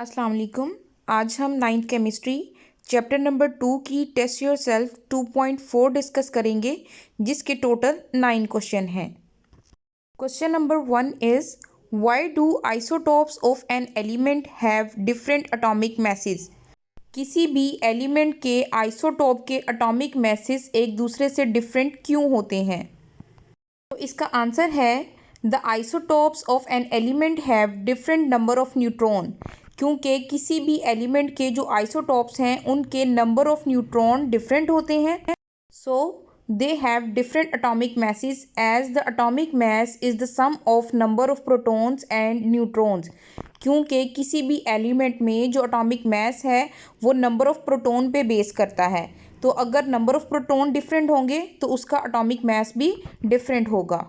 अस्सलाम वालेकुम। आज हम नाइन्थ केमिस्ट्री चैप्टर नंबर 2 की टेस्ट योर सेल्फ 2.4 डिस्कस करेंगे, जिसके टोटल 9 क्वेश्चन हैं। Question number 1 is why do isotopes of an element have different atomic message. किसी भी एलिमेंट के आइसोटॉप के एटॉमिक मैसेज एक दूसरे से डिफरेंट क्यों होते हैं? तो इसका आंसर है the isotopes of an element have different number of neutron. क्योंकि किसी भी एलिमेंट के जो आइसोटॉप्स हैं उनके नंबर ऑफ न्यूट्रॉन डिफरेंट होते हैं। So they have different atomic masses as the atomic mass is the sum of number of protons and neutrons. क्योंकि किसी भी एलिमेंट में जो एटॉमिक मैस है वो नंबर ऑफ प्रोटॉन पे बेस करता है। तो अगर नंबर ऑफ प्रोटॉन डिफरेंट होंगे तो उसका एटॉमिक मैस भी डिफरेंट होगा।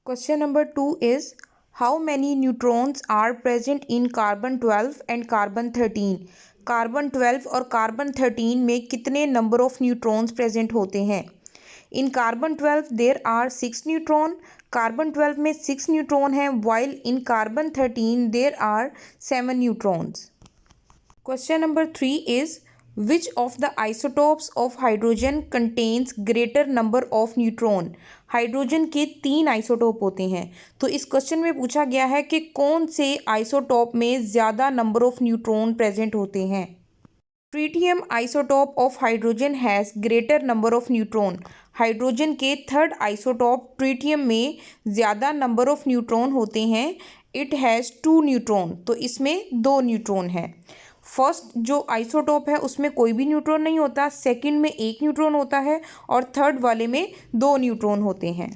Question number 2 is how many neutrons are present in carbon 12 and carbon 13। Carbon 12 और कार्बन 13 में कितने नंबर ऑफ न्यूट्रॉन्स प्रेजेंट होते हैं? In carbon 12 there are 6 neutron. Carbon 12 में 6 न्यूट्रॉन हैं, while in carbon 13 there are 7 neutrons. Question number 3 is which of the isotopes of hydrogen contains greater number of neutron. Hydrogen के 3 isotope होते हैं। तो इस question में पूछा गया है कि कौन से आइसोटॉप में ज़्यादा नंबर ऑफ न्यूट्रॉन प्रेजेंट होते हैं। Tritium isotope of hydrogen has greater number of neutron. Hydrogen के 3rd आइसोटॉप ट्रीटियम में ज़्यादा नंबर ऑफ न्यूट्रॉन होते हैं। It has 2 neutron. तो इसमें 2 न्यूट्रॉन है। फर्स्ट जो आइसोटॉप है उसमें कोई भी न्यूट्रॉन नहीं होता, सेकंड में 1 न्यूट्रॉन होता है और थर्ड वाले में 2 न्यूट्रॉन होते हैं।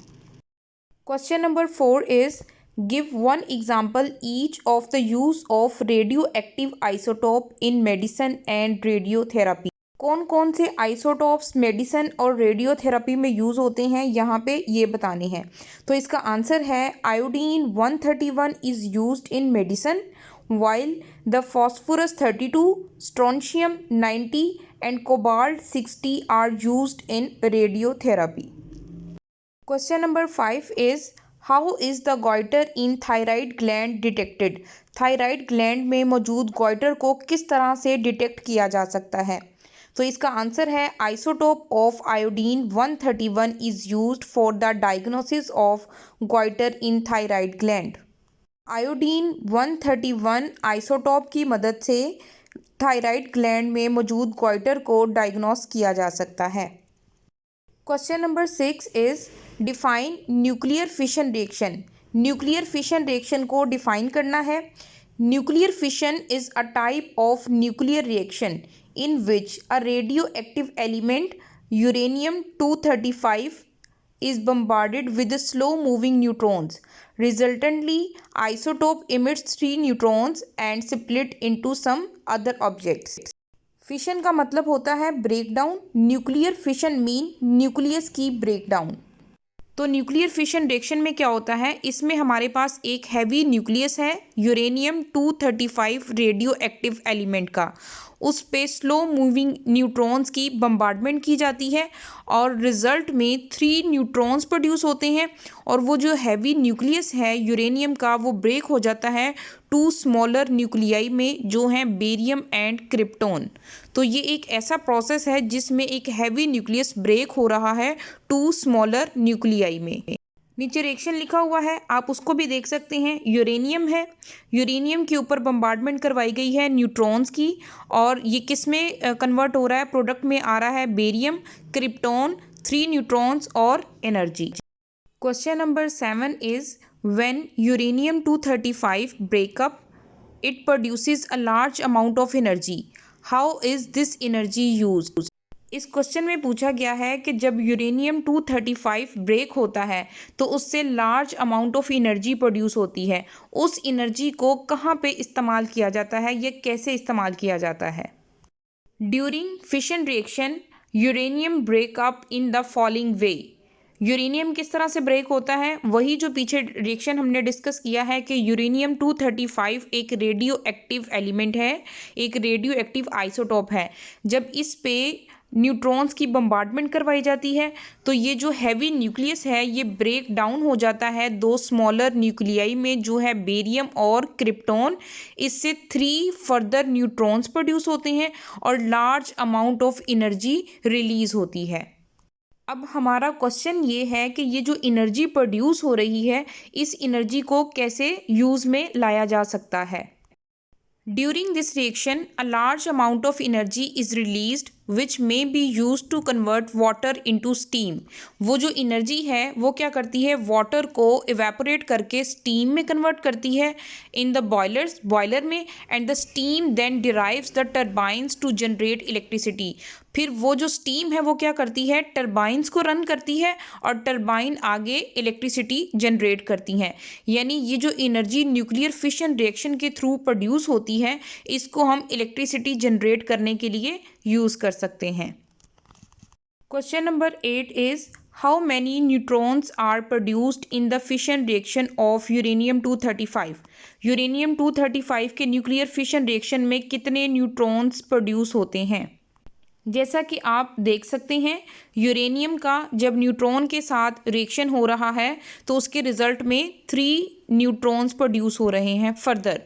Question number 4 is give one example each of the use of radio active isotope in medicine and radiotherapy. कौन कौन से आइसोटॉप्स मेडिसिन और रेडियोथेरापी में यूज़ होते हैं यहाँ पे ये बताने हैं। तो इसका आंसर है iodine 131 is used in medicine, while the phosphorus 32, strontium 90 and cobalt 60 are used in radiotherapy. Question number 5 is how is the goiter in thyroid gland detected? Thyroid gland में मौजूद गोइटर को किस तरह से डिटेक्ट किया जा सकता है? तो इसका आंसर है isotope of iodine 131 is used for the diagnosis of goitre in thyroid gland. Iodine 131 isotope की मदद से थायराइड ग्लैंड में मौजूद गोइटर को डायग्नोस किया जा सकता है। Question number 6 is define nuclear fission reaction. Nuclear fission reaction को डिफाइन करना है। Nuclear fission is a type of nuclear reaction in which a radio active element uranium 235 is bombarded with slow moving neutrons. Resultantly, isotope emits 3 neutrons and split into some other objects. Fission का मतलब होता है breakdown. Nuclear fission mean nucleus की breakdown. तो nuclear fission reaction में क्या होता है, इसमें हमारे पास एक हैवी न्यूक्लियस है यूरेनियम 235 रेडियो एक्टिव एलिमेंट का। उस पे स्लो मूविंग न्यूट्रॉन्स की बम्बार्डमेंट की जाती है और रिज़ल्ट में 3 न्यूट्रॉन्स प्रोड्यूस होते हैं और वो जो हैवी न्यूक्लियस है यूरेनियम का वो ब्रेक हो जाता है 2 स्मॉलर न्यूक्लियाई में जो हैं बेरियम एंड क्रिप्टॉन। तो ये एक ऐसा प्रोसेस है जिसमें एक हैवी न्यूक्लियस ब्रेक हो रहा है 2 स्मॉलर न्यूक्लियाई में। नीचे रिएक्शन लिखा हुआ है, आप उसको भी देख सकते हैं। यूरेनियम है, यूरेनियम के ऊपर बम्बार्डमेंट करवाई गई है न्यूट्रॉन्स की और ये किस में कन्वर्ट हो रहा है, प्रोडक्ट में आ रहा है बेरियम, क्रिप्टॉन, 3 न्यूट्रॉन्स और energy. Question number 7 is when uranium 235 breakup it produces a large amount of energy. How is this energy used? इस क्वेश्चन में पूछा गया है कि जब यूरेनियम 235 ब्रेक होता है तो उससे large amount of energy produce होती है। उस एनर्जी को कहाँ पे इस्तेमाल किया जाता है या कैसे इस्तेमाल किया जाता है? During fission reaction uranium breakup in the following way. Uranium किस तरह से ब्रेक होता है, वही जो पीछे रिएक्शन हमने डिस्कस किया है कि यूरेनियम 235 एक रेडियो एक्टिव एलिमेंट है, एक रेडियो एक्टिव आइसोटॉप है। जब इस पे न्यूट्रॉन्स की बम्बार्डमेंट करवाई जाती है, तो ये जो हैवी न्यूक्लियस है ये ब्रेक डाउन हो जाता है दो स्मॉलर न्यूक्लियाई में, जो है बेरियम और क्रिप्टॉन। इससे 3 फर्दर न्यूट्रॉन्स प्रोड्यूस होते हैं और large amount of energy release होती है। अब हमारा क्वेश्चन ये है कि ये जो एनर्जी प्रोड्यूस हो रही है, इस एनर्जी को कैसे यूज़ में लाया जा सकता है। During this reaction, a large amount of energy is released which may be used to convert water into steam। वो जो एनर्जी है वो क्या करती है, वाटर को इवेपोरेट करके स्टीम में कन्वर्ट करती है इन द बॉयलर में, and the steam then drives the turbines to generate electricity. फिर वो जो स्टीम है वो क्या करती है, टर्बाइंस को रन करती है और टर्बाइन आगे इलेक्ट्रिसिटी जनरेट करती हैं। यानी ये जो एनर्जी न्यूक्लियर फिशन रिएक्शन के थ्रू प्रोड्यूस होती है, इसको हम इलेक्ट्रिसिटी जनरेट करने के लिए यूज़ कर सकते हैं। Question number 8 is how many neutrons are produced in the fission reaction of uranium 235। Uranium 235 के न्यूक्लियर फिशन रिएक्शन में कितने न्यूट्रॉन्स प्रोड्यूस होते हैं। जैसा कि आप देख सकते हैं, यूरेनियम का जब न्यूट्रॉन के साथ रिएक्शन हो रहा है तो उसके रिजल्ट में 3 न्यूट्रॉन्स प्रोड्यूस हो रहे हैं further.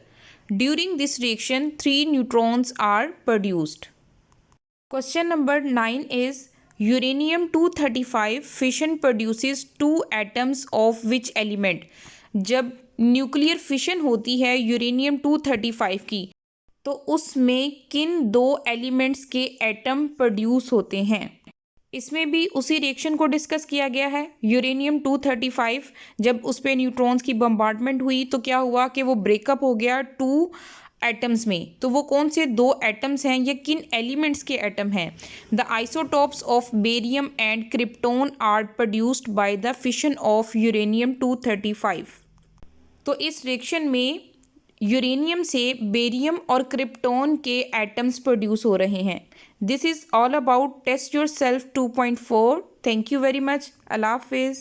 During this reaction 3 neutrons are produced. Question number 9 is uranium 235 fission produces 2 atoms of which element. जब न्यूक्लियर फिशन होती है यूरेनियम 235 की, तो उसमें किन 2 एलिमेंट्स के एटम प्रोड्यूस होते हैं। इसमें भी उसी रिएक्शन को डिस्कस किया गया है। यूरेनियम 235 जब उस पर न्यूट्रॉन्स की बम्बार्डमेंट हुई तो क्या हुआ कि वो ब्रेकअप हो गया 2 एटम्स में। तो वो कौन से 2 एटम्स हैं, या किन एलिमेंट्स के एटम हैं। The isotopes of barium and krypton are produced by the fission of uranium 235। तो इस रिएक्शन में यूरेनियम से बेरियम और क्रिप्टॉन के एटम्स प्रोड्यूस हो रहे हैं। This is all about test yourself 2.4। Thank you very much. अल्लाह हाफिज़।